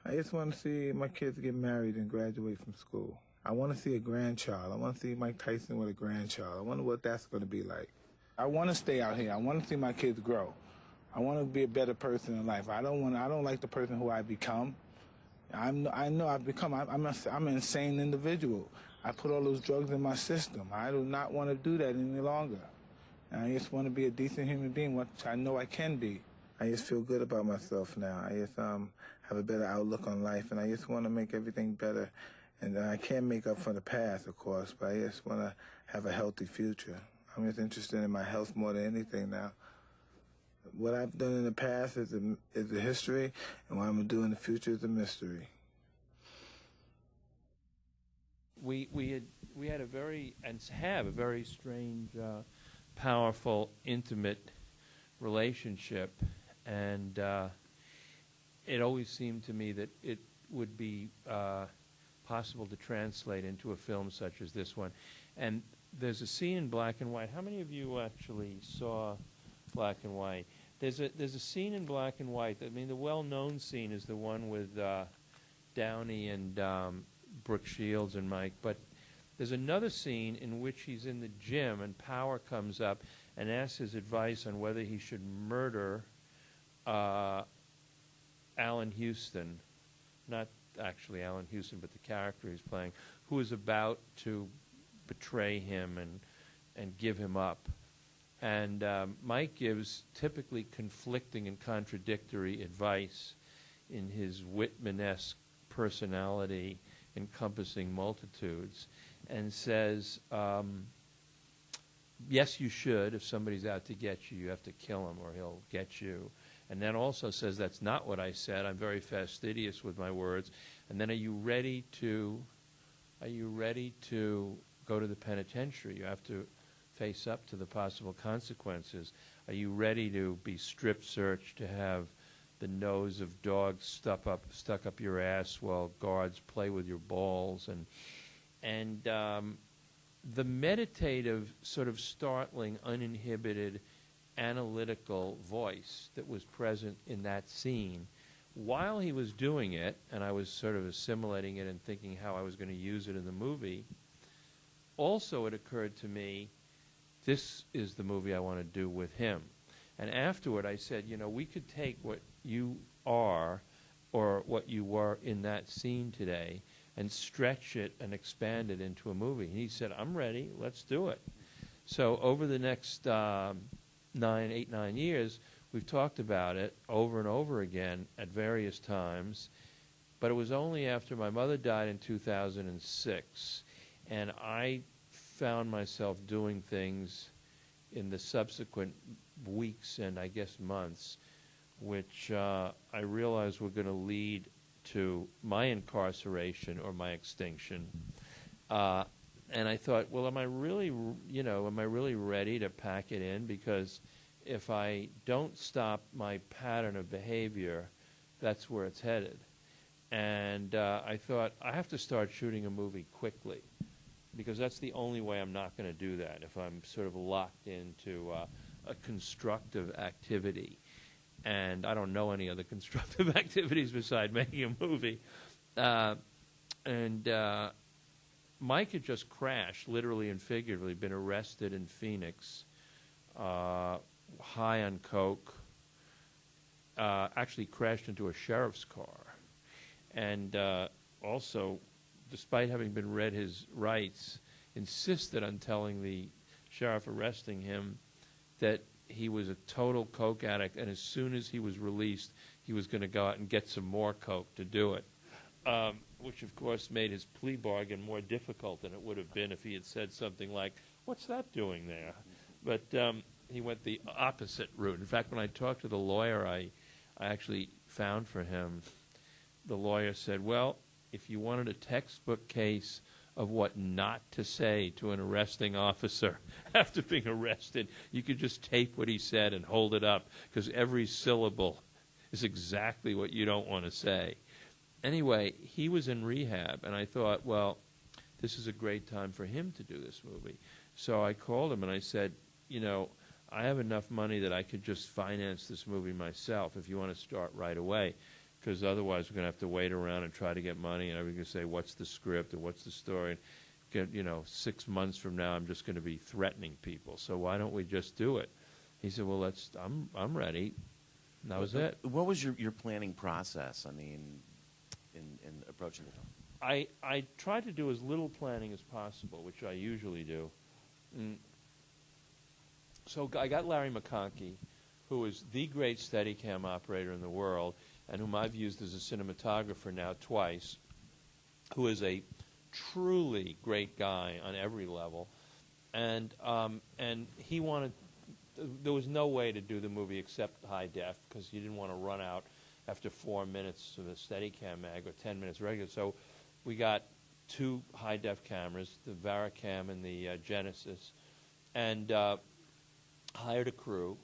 I just want to see my kids get married and graduate from school. I want to see a grandchild. I want to see Mike Tyson with a grandchild. I wonder what that's going to be like. I want to stay out here. I want to see my kids grow. I want to be a better person in life. I don't like the person who I become. I know I've become. I'm an insane individual. I put all those drugs in my system. I do not want to do that any longer. And I just want to be a decent human being, which I know I can be. I just feel good about myself now. I just have a better outlook on life, and I just want to make everything better. And I can't make up for the past, of course, but I just want to have a healthy future. I'm just interested in my health more than anything now. What I've done in the past is a history, and what I'm going to do in the future is a mystery. We had a very, and have a very strange, powerful, intimate relationship, and it always seemed to me that it would be possible to translate into a film such as this one. And there's a scene in black and white. How many of you actually saw black and white? There's a scene in black and white. I mean, the well-known scene is the one with Downey and Brooke Shields and Mike. But there's another scene in which he's in the gym and Power comes up and asks his advice on whether he should murder Alan Houston, not actually Alan Houston, but the character he's playing, who is about to betray him and give him up. And Mike gives typically conflicting and contradictory advice in his Whitman-esque personality encompassing multitudes, and says, yes, you should. If somebody's out to get you, you have to kill him or he'll get you. And then also says, that's not what I said. I'm very fastidious with my words. And then, are you ready to go to the penitentiary? You have to face up to the possible consequences. Are you ready to be strip searched, to have the nose of dogs stuck up your ass while guards play with your balls? And the meditative, sort of startling, uninhibited, analytical voice that was present in that scene, while he was doing it, and I was sort of assimilating it and thinking how I was going to use it in the movie, also it occurred to me, this is the movie I want to do with him. And afterward I said, you know, we could take what you are or what you were in that scene today and stretch it and expand it into a movie. And he said, I'm ready, let's do it. So over the next 9 years, we've talked about it over and over again at various times, but it was only after my mother died in 2006, and I found myself doing things in the subsequent weeks and I guess months, which I realized were going to lead to my incarceration or my extinction. And I thought, well, am I really ready to pack it in? Because if I don't stop my pattern of behavior, that's where it's headed. And I thought, I have to start shooting a movie quickly, because that's the only way I'm not going to do that, if I'm sort of locked into a constructive activity. And I don't know any other constructive activities besides making a movie. Mike had just crashed, literally and figuratively, been arrested in Phoenix, high on coke, actually crashed into a sheriff's car. And also, despite having been read his rights, insisted on telling the sheriff arresting him that he was a total coke addict, and as soon as he was released, he was going to go out and get some more coke to do it, which, of course, made his plea bargain more difficult than it would have been if he had said something like, what's that doing there? But he went the opposite route. In fact, when I talked to the lawyer I actually found for him, the lawyer said, well, if you wanted a textbook case of what not to say to an arresting officer after being arrested, you could just tape what he said and hold it up, because every syllable is exactly what you don't want to say. Anyway, he was in rehab, and I thought, well, this is a great time for him to do this movie. So I called him and I said, you know, I have enough money that I could just finance this movie myself if you want to start right away. because otherwise we're going to have to wait around and try to get money, and everybody's going to say, what's the script or what's the story? And get, 6 months from now, I'm just going to be threatening people. So why don't we just do it? He said, well, I'm ready. And that was it. What was your planning process, I mean, in approaching the film? I tried to do as little planning as possible, which I usually do. So I got Larry McConkey, who is the great Steadicam operator in the world, and whom I've used as a cinematographer now twice, who is a truly great guy on every level. And he wanted, there was no way to do the movie except high def, because you didn't want to run out after 4 minutes of a Steadicam mag or 10 minutes regular. So we got 2 high def cameras, the Varicam and the Genesis, and hired a crew.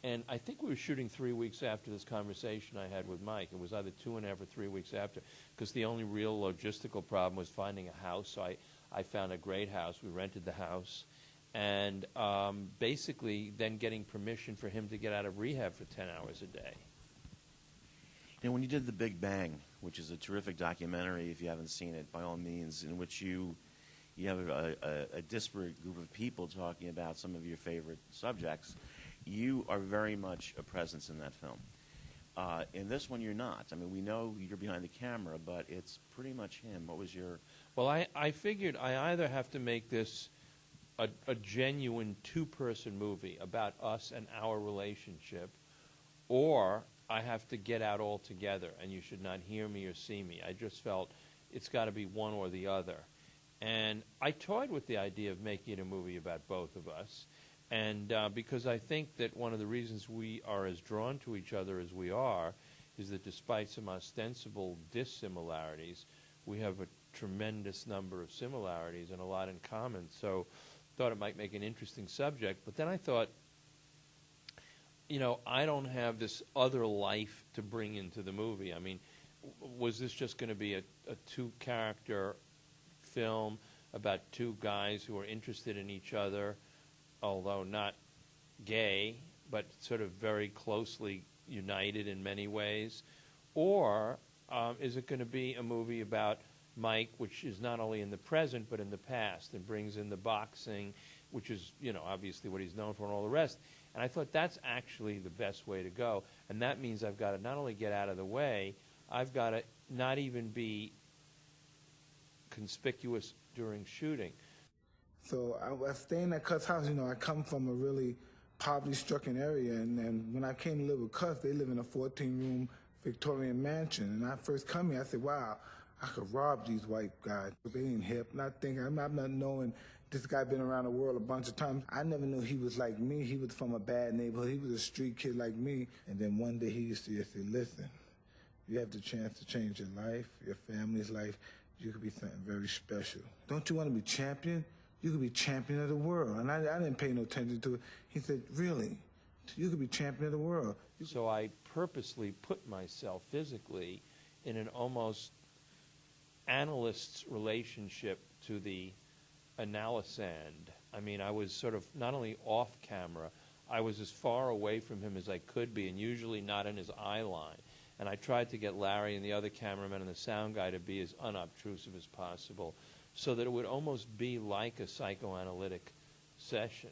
And I think we were shooting 3 weeks after this conversation I had with Mike. It was either 2.5 or 3 weeks after, because the only real logistical problem was finding a house. So I found a great house. We rented the house. And basically then getting permission for him to get out of rehab for 10 hours a day. And when you did The Big Bang, which is a terrific documentary, if you haven't seen it, by all means, in which you have a disparate group of people talking about some of your favorite subjects, you are very much a presence in that film. In this one, you're not. I mean, we know you're behind the camera, but it's pretty much him. What was your... Well, I figured I either have to make this a genuine two-person movie about us and our relationship, or I have to get out altogether, and you should not hear me or see me. I just felt it's got to be one or the other. And I toyed with the idea of making it a movie about both of us, and because I think that one of the reasons we are as drawn to each other as we are is that despite some ostensible dissimilarities, we have a tremendous number of similarities and a lot in common. So I thought it might make an interesting subject. But then I thought, I don't have this other life to bring into the movie. I mean, was this just going to be a two-character film about 2 guys who are interested in each other, although not gay, but sort of very closely united in many ways? Or is it going to be a movie about Mike, which is not only in the present but in the past, and brings in the boxing, which is, obviously what he's known for and all the rest? And I thought that's actually the best way to go. And that means I've got to not only get out of the way, I've got to not even be conspicuous during shooting. So I was staying at Cut's house. I come from a really poverty-stricken area, and when I came to live with Cut's, they live in a 14-room Victorian mansion. And I first come here, I said, wow, I could rob these white guys. They ain't hip. Not thinking, I'm not knowing this guy been around the world a bunch of times. I never knew he was like me. He was from a bad neighborhood. He was a street kid like me. And then one day he used to just say, listen, you have the chance to change your life, your family's life. You could be something very special. Don't you want to be champion? You could be champion of the world. And I didn't pay no attention to it. He said, really? You could be champion of the world. So I purposely put myself physically in an almost analyst's relationship to the analysand. I mean, I was sort of not only off camera, I was as far away from him as I could be, and usually not in his eye line. And I tried to get Larry and the other cameraman and the sound guy to be as unobtrusive as possible, so that it would almost be like a psychoanalytic session.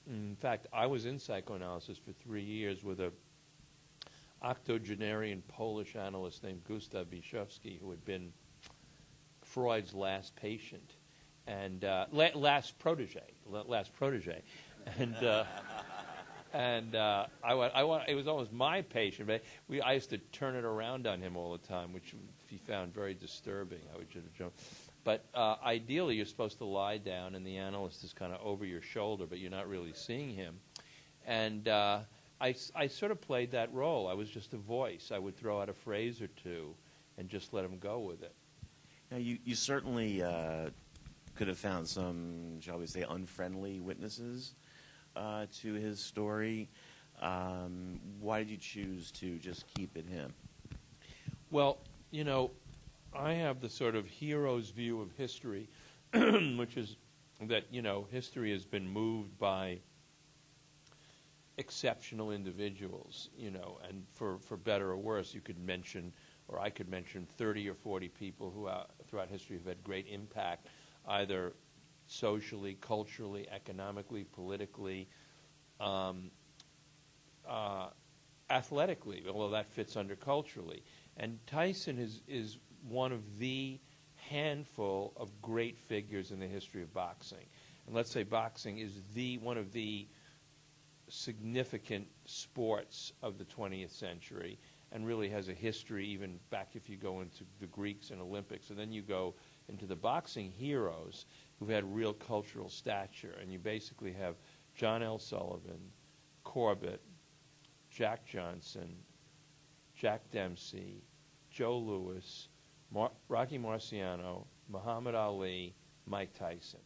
In fact, I was in psychoanalysis for 3 years with a octogenarian Polish analyst named Gustav Biszewski, who had been Freud's last patient and last protege, and it was almost my patient, but I used to turn it around on him all the time, which he found very disturbing. I would just joke. But ideally, you're supposed to lie down, and the analyst is kind of over your shoulder, but you're not really seeing him. And I sort of played that role. I was just a voice. I would throw out a phrase or two and just let him go with it. Now, you certainly could have found some, shall we say, unfriendly witnesses to his story. Why did you choose to just keep it him? Well, I have the sort of hero's view of history, which is that, history has been moved by exceptional individuals, and for better or worse, you could mention or I could mention 30 or 40 people who throughout history have had great impact, either socially, culturally, economically, politically, athletically, although that fits under culturally. And Tyson is one of the handful of great figures in the history of boxing. And let's say boxing is one of the significant sports of the 20th century, and really has a history even back if you go into the Greeks and Olympics. And then you go into the boxing heroes who've had real cultural stature. And you basically have John L. Sullivan, Corbett, Jack Johnson, Jack Dempsey, Joe Louis, Rocky Marciano, Muhammad Ali, Mike Tyson.